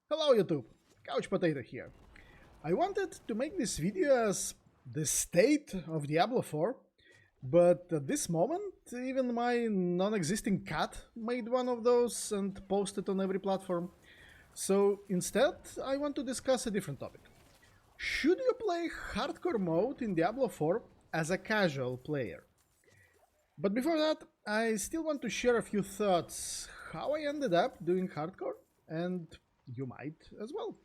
Hello YouTube, Couch Potato here. I wanted to make this video as the state of Diablo 4, but at this moment even my non-existing cat made one of those and posted on every platform. So instead I want to discuss a different topic. Should you play hardcore mode in Diablo 4 as a casual player? But before that, I still want to share a few thoughts how I ended up doing hardcore, and you might as well.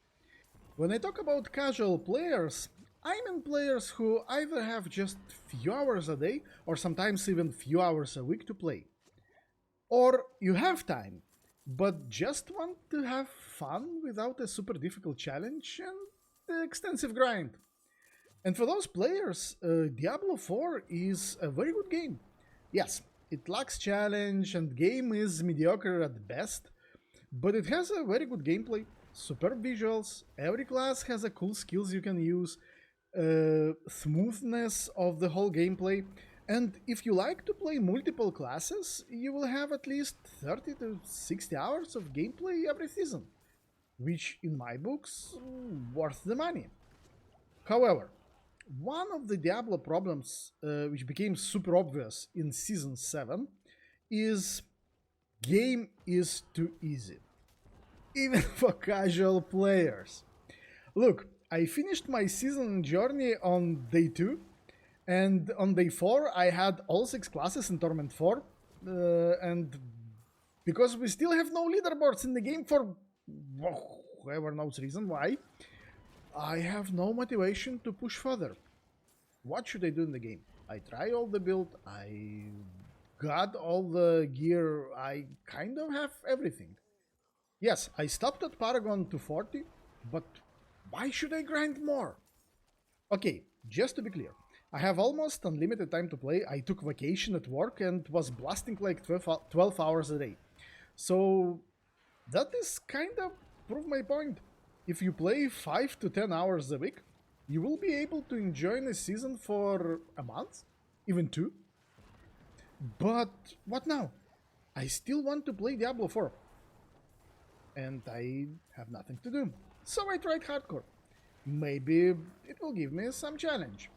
When I talk about casual players, I mean players who either have just few hours a day or sometimes even few hours a week to play. Or you have time, but just want to have fun without a super difficult challenge and extensive grind. And for those players, Diablo 4 is a very good game. Yes, it lacks challenge and game is mediocre at best, but it has a very good gameplay, superb visuals, every class has a cool skills you can use, smoothness of the whole gameplay, and if you like to play multiple classes, you will have at least 30 to 60 hours of gameplay every season, which in my books, worth the money. However, one of the Diablo problems which became super obvious in Season 7 is game is too easy, even for casual players. Look, I finished my season journey on day 2, and on day 4 I had all 6 classes in Torment 4, and because we still have no leaderboards in the game for whoever knows reason why, I have no motivation to push further. What should I do in the game? I try all the build, I got all the gear, I kind of have everything. Yes, I stopped at Paragon to 40, but why should I grind more? Okay, just to be clear, I have almost unlimited time to play. I took vacation at work and was blasting like 12 hours a day. So that is kind of prove my point. If you play 5 to 10 hours a week, you will be able to enjoy a season for a month, even 2. But what now? I still want to play Diablo 4. And I have nothing to do. So I tried hardcore. Maybe it will give me some challenge.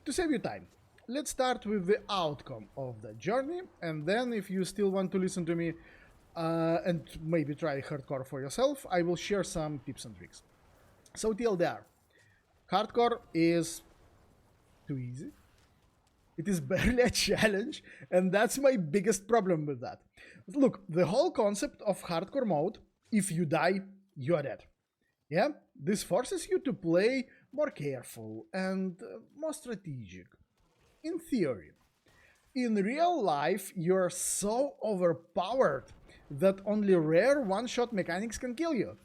To save you time, let's start with the outcome of the journey, and then if you still want to listen to me and maybe try hardcore for yourself, I will share some tips and tricks. So TLDR, hardcore is too easy. It is barely a challenge, and that's my biggest problem with that. Look, the whole concept of hardcore mode, if you die, you are dead. Yeah, this forces you to play more careful and more strategic. In theory. In real life, you're so overpowered that only rare one-shot mechanics can kill you,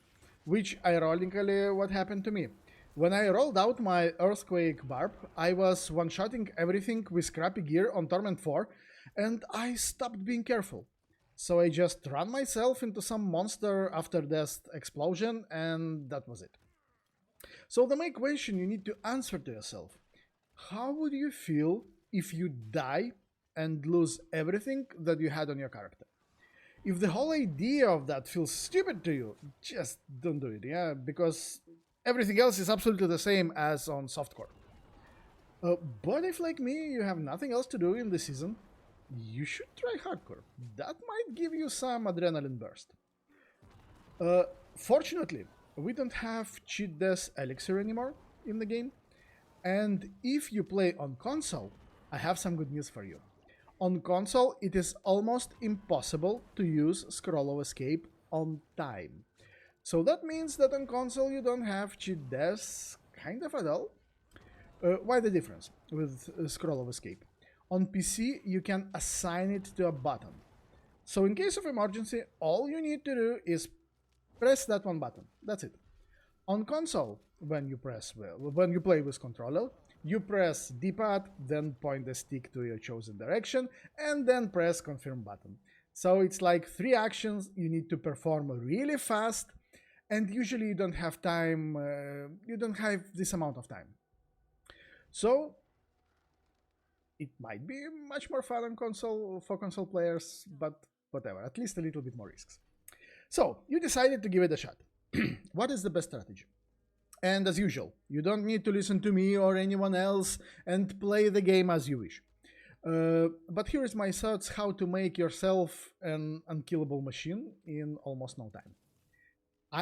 which ironically what happened to me. When I rolled out my Earthquake Barb, I was one-shotting everything with crappy gear on Torment 4, and I stopped being careful. So I just ran myself into some monster after death explosion, and that was it. So the main question you need to answer to yourself: how would you feel if you die and lose everything that you had on your character? If the whole idea of that feels stupid to you, just don't do it, yeah? Because everything else is absolutely the same as on softcore. But if, like me, you have nothing else to do in the season, you should try hardcore. That might give you some adrenaline burst. Fortunately, we don't have cheat death elixir anymore in the game. And if you play on console, I have some good news for you. On console, it is almost impossible to use Scroll of Escape on time. So that means that on console you don't have cheat deaths, kind of at all. Why the difference with Scroll of Escape? On PC, you can assign it to a button. So in case of emergency, all you need to do is press that one button. That's it. On console, when you play with controller, you press D-pad, then point the stick to your chosen direction, and then press confirm button. So it's like 3 actions you need to perform really fast, and usually you don't have time, you don't have this amount of time. So it might be much more fun on console for console players, but whatever, at least a little bit more risks. So you decided to give it a shot. what is the best strategy? And as usual, you don't need to listen to me or anyone else and play the game as you wish. But here is my thoughts how to make yourself an unkillable machine in almost no time.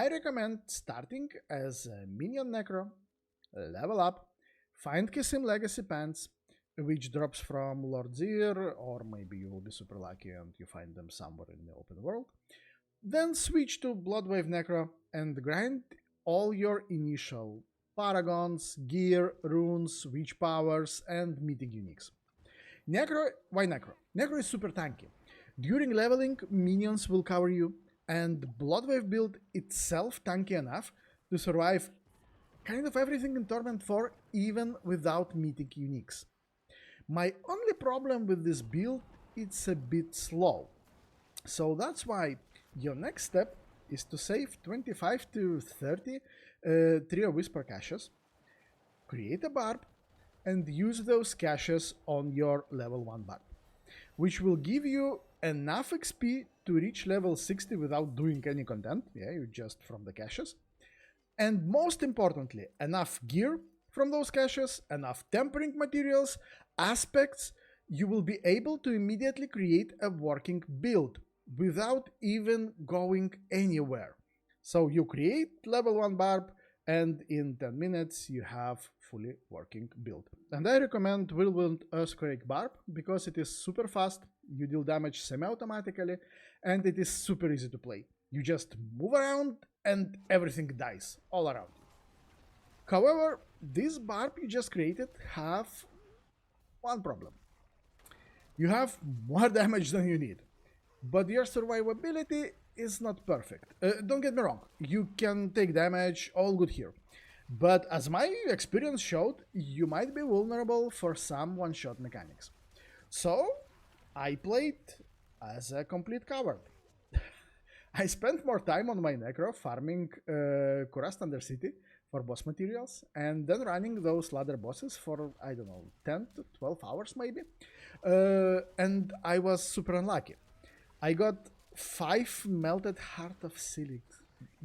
I recommend starting as a minion necro, level up, find Kissim Legacy Pants, which drops from Lord Zir, or maybe you will be super lucky and you find them somewhere in the open world. Then switch to Bloodwave Necro and grind all your initial paragons, gear, runes, witch powers, and mythic uniques. Necro, why Necro? Necro is super tanky. During leveling, minions will cover you, and Bloodwave build itself tanky enough to survive kind of everything in Torment 4 even without mythic uniques. My only problem with this build, it's a bit slow. So that's why your next step is to save 25 to 30 Trio Whisper caches, create a barb, and use those caches on your level 1 barb, which will give you enough XP to reach level 60 without doing any content, you just from the caches. And most importantly, enough gear from those caches, enough tempering materials, aspects, you will be able to immediately create a working build without even going anywhere. So you create level 1 barb, and in 10 minutes you have fully working build. And I recommend Whirlwind Earthquake Barb because it is super fast, you deal damage semi-automatically, and it is super easy to play. You just move around and everything dies all around you. However, this barb you just created have one problem. You have more damage than you need, but your survivability is not perfect. Don't get me wrong, you can take damage, all good here. But as my experience showed, you might be vulnerable for some one-shot mechanics. So, I played as a complete coward. I spent more time on my Necro farming Kurast Undercity for boss materials and then running those ladder bosses for, I don't know, 10 to 12 hours maybe. And I was super unlucky. I got 5 melted Heart of Silic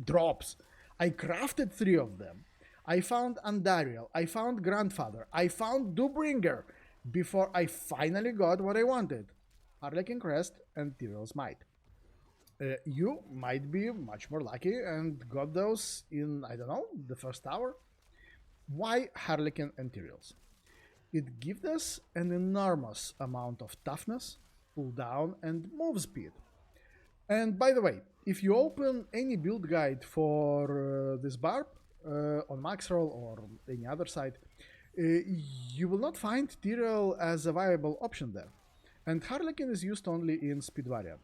drops. I crafted 3 of them. I found Andariel, I found Grandfather, I found Doobringer before I finally got what I wanted. Harlequin Crest and Tyrell's Might. You might be much more lucky and got those in, I don't know, the first hour. Why Harlequin and Tyrell's? It gives us an enormous amount of toughness, cooldown, and move speed. And by the way, if you open any build guide for this barb on Maxroll or any other site, you will not find Tyrell as a viable option there. And Harlequin is used only in speed variant.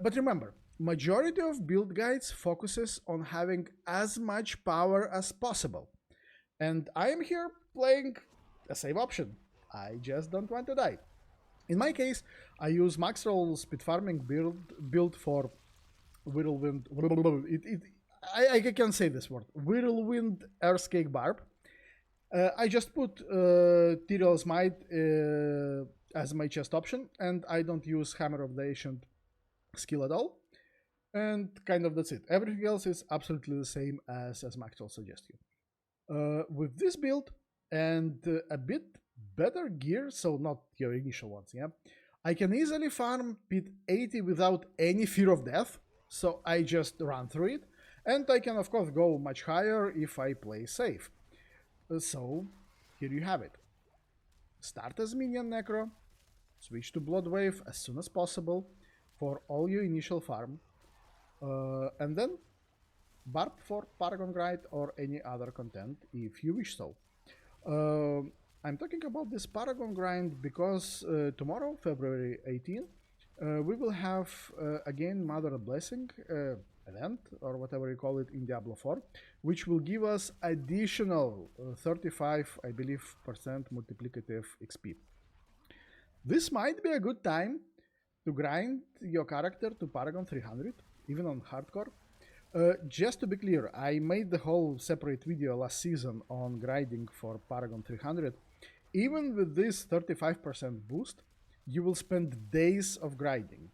But remember, majority of build guides focuses on having as much power as possible. And I am here playing a safe option. I just don't want to die. In my case, I use Maxroll speed farming build for Whirlwind. I can say this word. Whirlwind Earthquake Barb. I just put Tyrell's Might as my chest option, and I don't use Hammer of the Ancient skill at all. And kind of that's it. Everything else is absolutely the same as Maxroll suggests you. With this build and a bit better gear, so not your initial ones, I can easily farm Pit 80 without any fear of death, so I just run through it, and I can of course go much higher if I play safe. So here you have it. Start as Minion Necro, switch to Bloodwave as soon as possible for all your initial farm, and then barb for Paragon Grind or any other content if you wish so. I'm talking about this Paragon Grind because tomorrow, February 18, we will have again Mother Blessing event, or whatever you call it, in Diablo 4, which will give us additional 35, I believe, percent multiplicative XP. This might be a good time to grind your character to Paragon 300, even on hardcore. Just to be clear, I made the whole separate video last season on grinding for Paragon 300. Even with this 35% boost, you will spend days of grinding.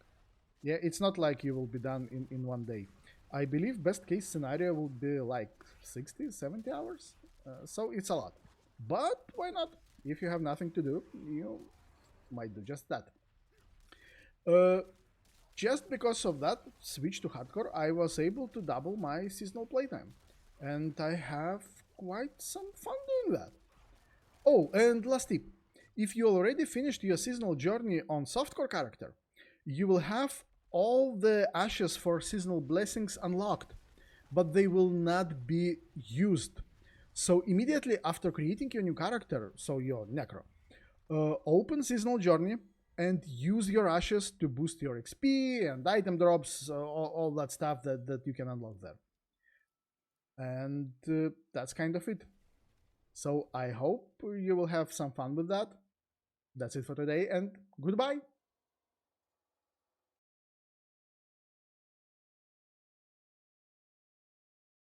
Yeah, it's not like you will be done in one day. I believe best case scenario would be like 60, 70 hours. So it's a lot. But why not? If you have nothing to do, you might do just that. Uh, just because of that switch to hardcore, I was able to double my seasonal playtime. And I have quite some fun doing that. Oh, and last tip. If you already finished your seasonal journey on softcore character, you will have all the ashes for seasonal blessings unlocked, but they will not be used. So immediately after creating your new character, so your Necro, open seasonal journey and use your ashes to boost your XP and item drops, all that stuff that you can unlock there. And that's kind of it. So I hope you will have some fun with that. That's it for today, and goodbye.